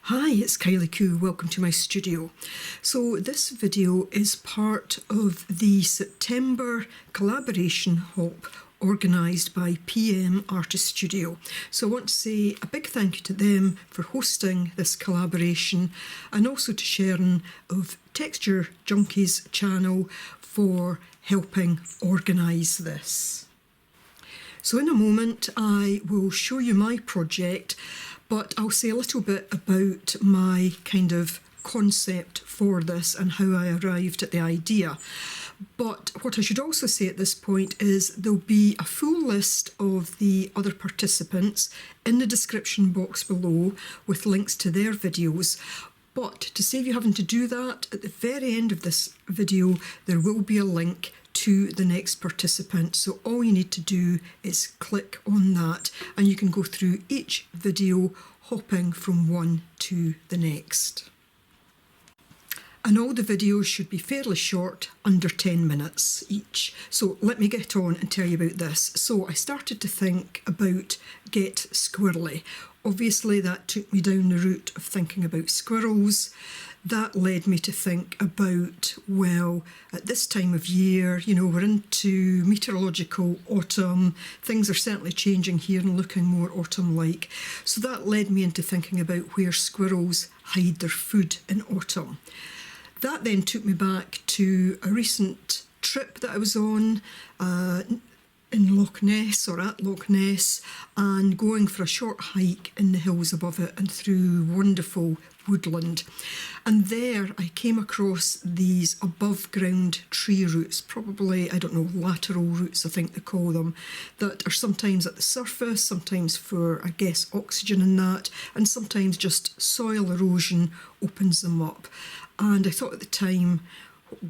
Hi, it's Kylie Coo. Welcome to my studio. So this video is part of the September collaboration hop organised by PM Artsy Studio. So I want to say a big thank you to them for hosting this collaboration, and also to Sharon of Texture Junkies channel for helping organise this. So in a moment I will show you my project, but I'll say a little bit about my kind of concept for this and how I arrived at the idea. But what I should also say at this point is there'll be a full list of the other participants in the description box below with links to their videos. But to save you having to do that, at the very end of this video there will be a link to the next participant. So all you need to do is click on that and you can go through each video hopping from one to the next. And all the videos should be fairly short, under 10 minutes each. So let me get on and tell you about this. So I started to think about Get Squirrely. Obviously that took me down the route of thinking about squirrels. That led me to think about, well, at this time of year, you know, we're into meteorological autumn. Things are certainly changing here and looking more autumn-like. So that led me into thinking about where squirrels hide their food in autumn. That then took me back to a recent trip that I was on in Loch Ness, or at Loch Ness, and going for a short hike in the hills above it and through wonderful woodland. And there I came across these above ground tree roots, probably, I don't know, lateral roots I think they call them, that are sometimes at the surface, sometimes for, I guess, oxygen and that, and sometimes just soil erosion opens them up. And I thought at the time,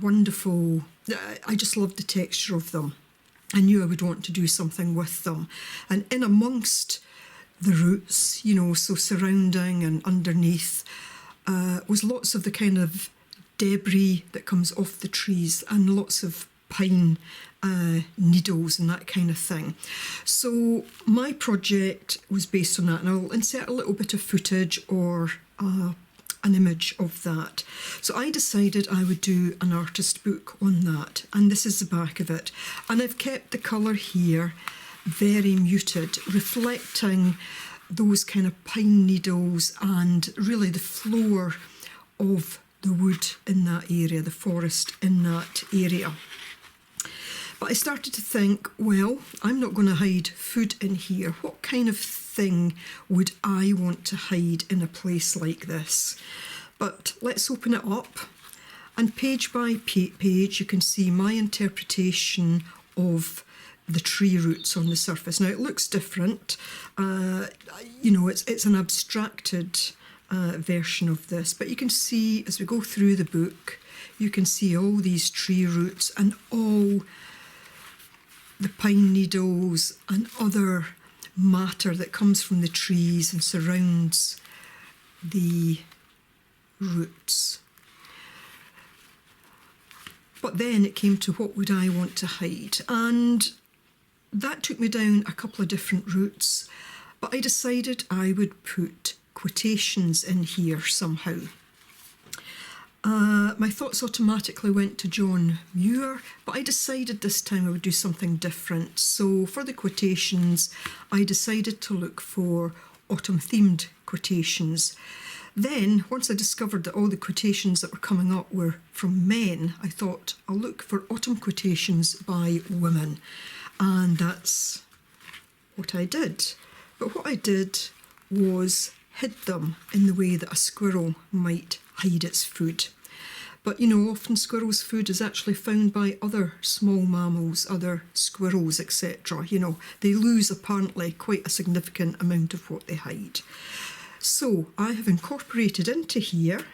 wonderful, I just loved the texture of them. I knew I would want to do something with them. And in amongst the roots, you know, so surrounding and underneath, was lots of the kind of debris that comes off the trees and lots of pine needles and that kind of thing. So my project was based on that, and I'll insert a little bit of footage or an image of that. So I decided I would do an artist book on that, and this is the back of it. And I've kept the colour here very muted, reflecting those kind of pine needles and really the floor of the wood in that area, the forest in that area. But I started to think, well, I'm not going to hide food in here. What kind of thing would I want to hide in a place like this? But let's open it up, and page by page you can see my interpretation of the tree roots on the surface. Now it looks different, you know, it's an abstracted version of this, but you can see as we go through the book, you can see all these tree roots and all the pine needles and other matter that comes from the trees and surrounds the roots. But then it came to what would I want to hide, and that took me down a couple of different routes, but I decided I would put quotations in here somehow. My thoughts automatically went to John Muir, but I decided this time I would do something different. So for the quotations, I decided to look for autumn-themed quotations. Then, once I discovered that all the quotations that were coming up were from men, I thought I'll look for autumn quotations by women. And that's what I did. But what I did was hid them in the way that a squirrel might hide its food. But you know, often squirrels' food is actually found by other small mammals, other squirrels, etc. You know, they lose apparently quite a significant amount of what they hide. So I have incorporated into here,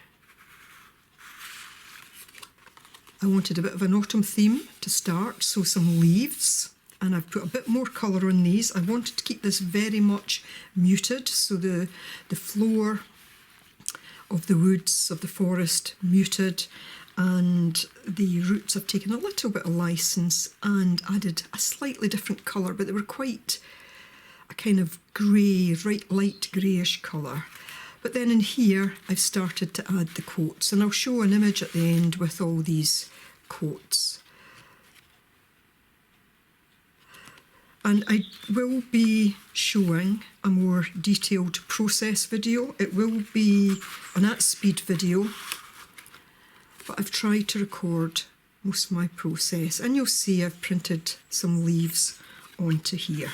I wanted a bit of an autumn theme to start, so some leaves, and I've put a bit more colour on these. I wanted to keep this very much muted, so the floor of the woods, of the forest, muted, and the roots I've taken a little bit of licence and added a slightly different colour, but they were quite a kind of grey, right light greyish colour. But then in here, I've started to add the quotes, and I'll show an image at the end with all these quotes. And I will be showing a more detailed process video. It will be an at-speed video, but I've tried to record most of my process, and you'll see I've printed some leaves onto here.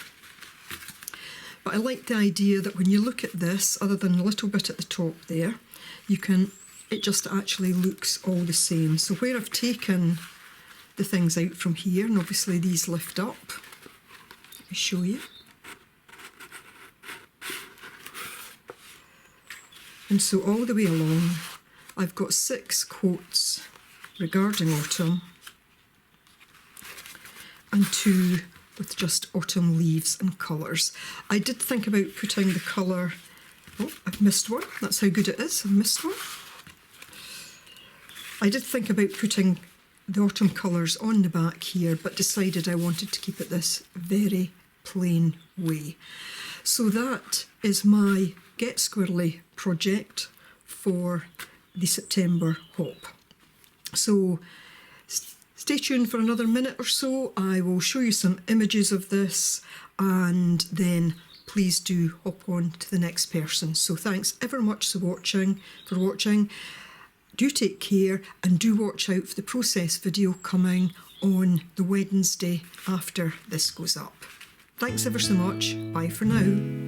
But I like the idea that when you look at this, other than a little bit at the top there, it just actually looks all the same. So where I've taken the things out from here, and obviously these lift up, let me show you. And so all the way along, I've got 6 quotes regarding autumn and 2 with just autumn leaves and colours. I did think about putting the colour... Oh, I've missed one. That's how good it is. I've missed one. I did think about putting the autumn colours on the back here, but decided I wanted to keep it this very plain way. So that is my Get Squirrely project for the September hop. So stay tuned for another minute or so. I will show you some images of this, and then please do hop on to the next person. So thanks ever much for watching. Do take care, and do watch out for the process video coming on the Wednesday after this goes up. Thanks ever so much. Bye for now.